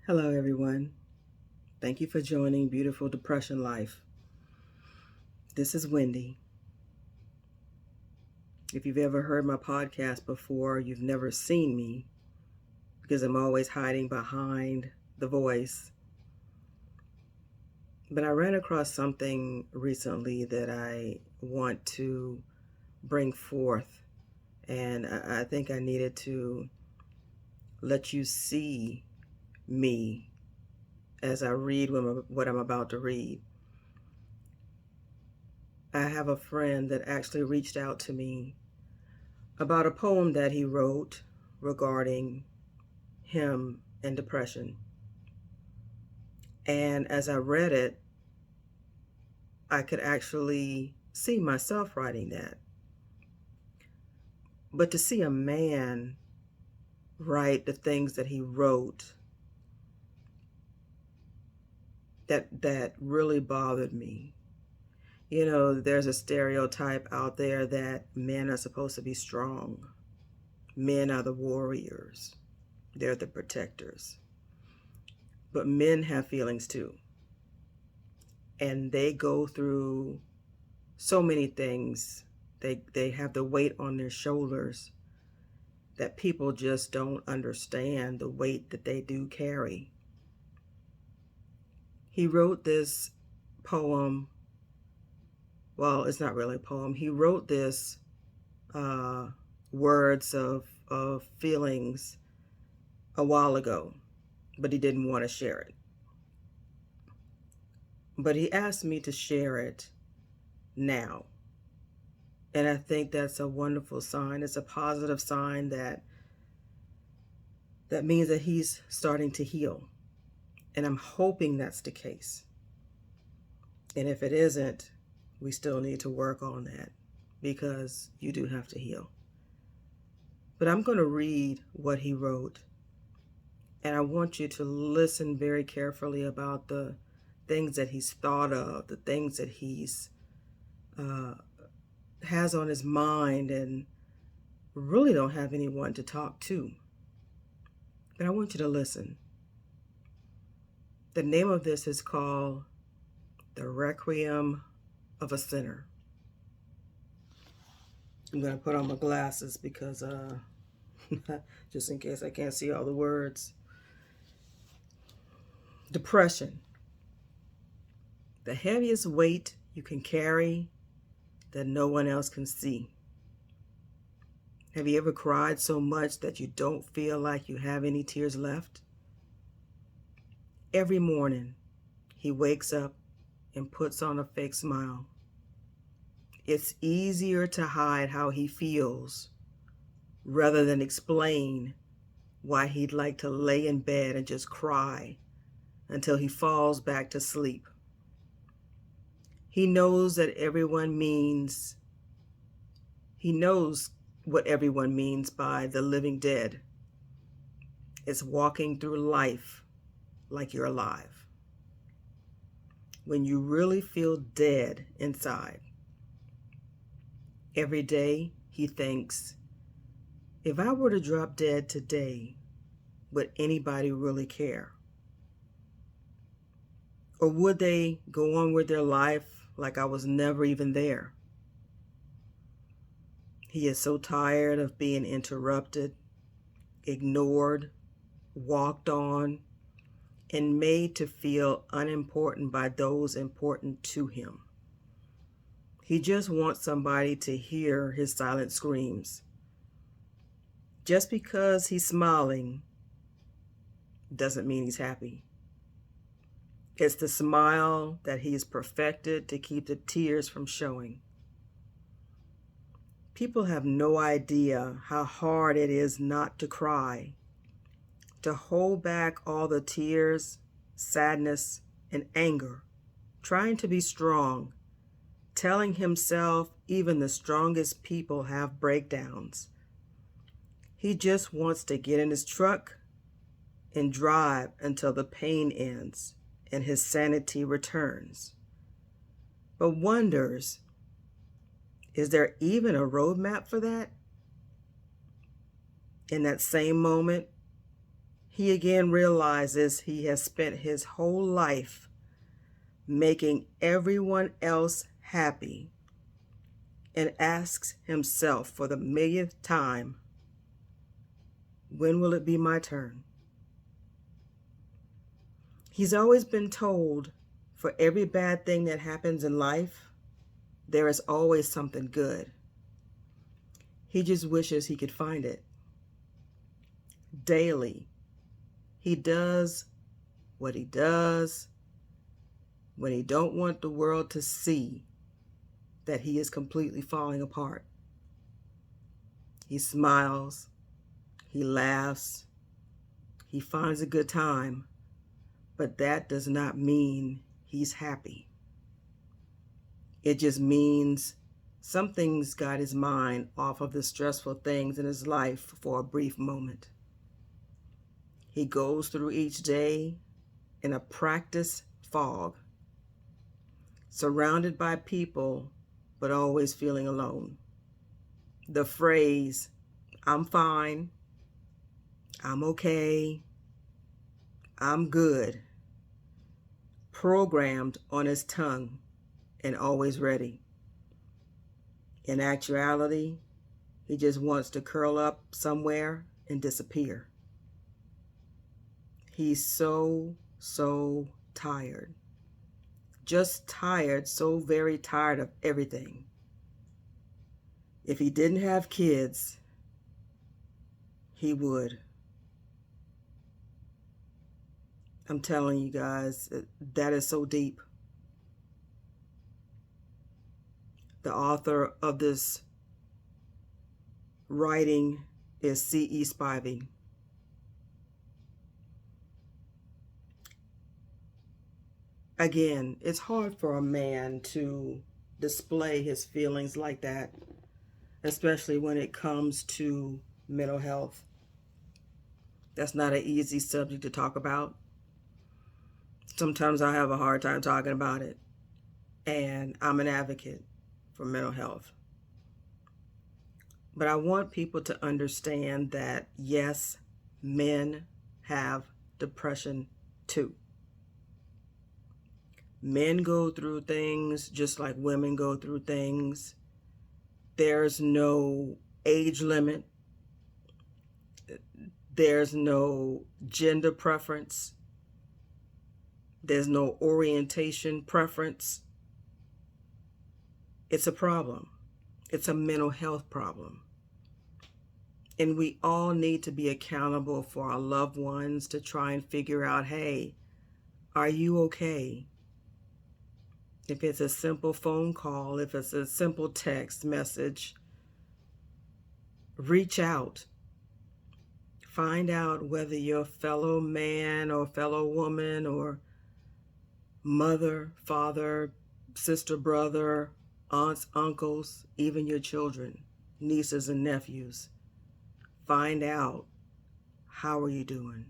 Hello, everyone. Thank you for joining Beautiful Depression Life. This is Wendy. If you've ever heard my podcast before, you've never seen me because I'm always hiding behind the voice. But I ran across something recently that I want to bring forth, and I think I needed to let you see me as I read what I'm about to read. I have a friend that actually reached out to me about a poem that he wrote regarding him and depression. And as I read it, I could actually see myself writing that. But to see a man write the things that he wrote, that really bothered me. You know, there's a stereotype out there that men are supposed to be strong. Men are the warriors. They're the protectors. But men have feelings too. And they go through so many things. They have the weight on their shoulders that people just don't understand the weight that they do carry. He wrote this poem. Well, it's not really a poem. He wrote this words of feelings a while ago, but he didn't want to share it. But he asked me to share it now. And I think that's a wonderful sign. It's a positive sign that means that he's starting to heal. And I'm hoping that's the case. And if it isn't, we still need to work on that because you do have to heal. But I'm going to read what he wrote. And I want you to listen very carefully about the things that he's thought of, the things that he's has on his mind and really don't have anyone to talk to. But I want you to listen. The name of this is called The Requiem of a Sinner. I'm going to put on my glasses because just in case I can't see all the words. Depression. The heaviest weight you can carry that no one else can see. Have you ever cried so much that you don't feel like you have any tears left? Every morning, he wakes up and puts on a fake smile. It's easier to hide how he feels rather than explain why he'd like to lay in bed and just cry until he falls back to sleep. He knows what everyone means by the living dead. It's walking through life like you're alive. When you really feel dead inside. Every day he thinks, if I were to drop dead today, would anybody really care? Or would they go on with their life like I was never even there? He is so tired of being interrupted, ignored, walked on, and made to feel unimportant by those important to him. He just wants somebody to hear his silent screams. Just because he's smiling doesn't mean he's happy. It's the smile that he's perfected to keep the tears from showing. People have no idea how hard it is not to cry, to hold back all the tears, sadness, and anger, trying to be strong, telling himself even the strongest people have breakdowns. He just wants to get in his truck and drive until the pain ends and his sanity returns. But wonders, is there even a roadmap for that? In that same moment, he again realizes he has spent his whole life making everyone else happy and asks himself for the millionth time, when will it be my turn? He's always been told for every bad thing that happens in life, there is always something good. He just wishes he could find it. Daily, he does what he does when he don't want the world to see that he is completely falling apart. He smiles, he laughs, he finds a good time, but that does not mean he's happy. It just means something's got his mind off of the stressful things in his life for a brief moment. He goes through each day in a practice fog, surrounded by people, but always feeling alone. The phrase, "I'm fine," "I'm okay," "I'm good," programmed on his tongue and always ready. In actuality, he just wants to curl up somewhere and disappear. He's so tired. Just tired, so very tired of everything. If he didn't have kids, he would. I'm telling you guys, that is so deep. The author of this writing is C.E. Spivey. Again, it's hard for a man to display his feelings like that, especially when it comes to mental health. That's not an easy subject to talk about. Sometimes I have a hard time talking about it, and I'm an advocate for mental health. But I want people to understand that, yes, men have depression too. Men go through things just like women go through things. There's no age limit. There's no gender preference. There's no orientation preference. It's a problem. It's a mental health problem. And we all need to be accountable for our loved ones to try and figure out, hey, are you okay? If it's a simple phone call, if it's a simple text message, reach out. Find out whether your fellow man or fellow woman or mother, father, sister, brother, aunts, uncles, even your children, nieces and nephews. Find out, how are you doing?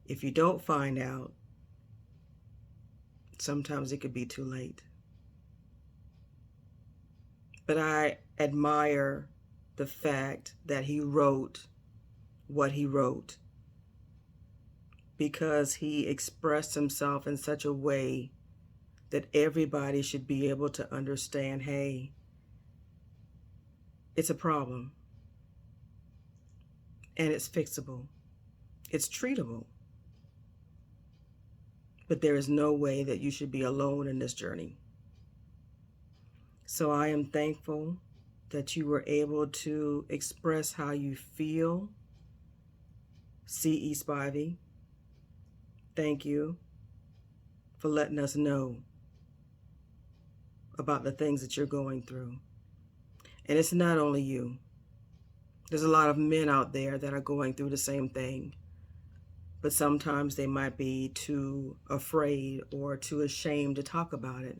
If you don't find out, sometimes it could be too late. But I admire the fact that he wrote what he wrote, because he expressed himself in such a way that everybody should be able to understand, hey, it's a problem and it's fixable. It's treatable. But there is no way that you should be alone in this journey. So I am thankful that you were able to express how you feel. C.E. Spivey, thank you for letting us know about the things that you're going through. And it's not only you. There's a lot of men out there that are going through the same thing. But sometimes they might be too afraid or too ashamed to talk about it.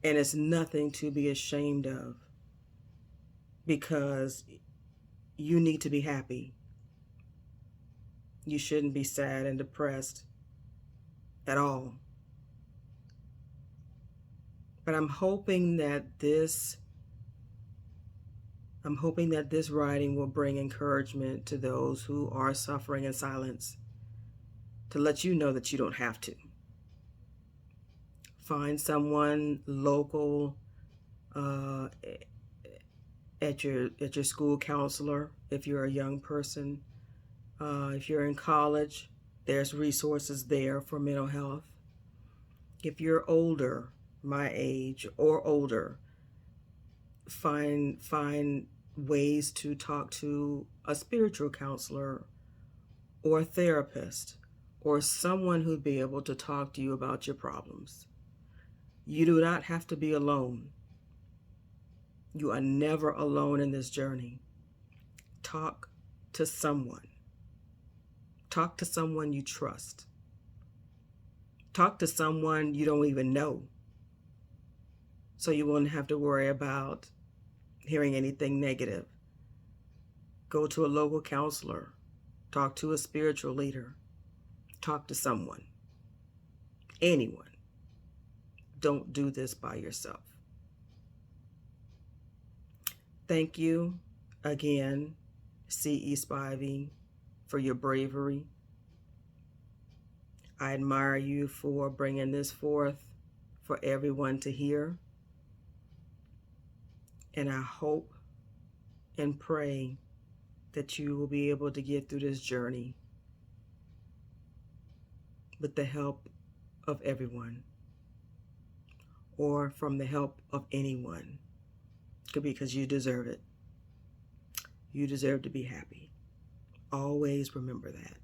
And it's nothing to be ashamed of, because you need to be happy. You shouldn't be sad and depressed at all. But I'm hoping that this I'm hoping that this writing will bring encouragement to those who are suffering in silence, to let you know that you don't have to. Find someone local at your school counselor if you're a young person. If you're in college, there's resources there for mental health. If you're older, my age or older, find ways to talk to a spiritual counselor or a therapist or someone who'd be able to talk to you about your problems. You do not have to be alone. You are never alone in this journey. Talk to someone. Talk to someone you trust. Talk to someone you don't even know, so you won't have to worry about hearing anything negative. Go to a local counselor. Talk to a spiritual leader. Talk to someone. Anyone. Don't do this by yourself. Thank you again, C.E. Spivey, for your bravery. I admire you for bringing this forth for everyone to hear. And I hope and pray that you will be able to get through this journey with the help of everyone, or from the help of anyone, because you deserve it. You deserve to be happy. Always remember that.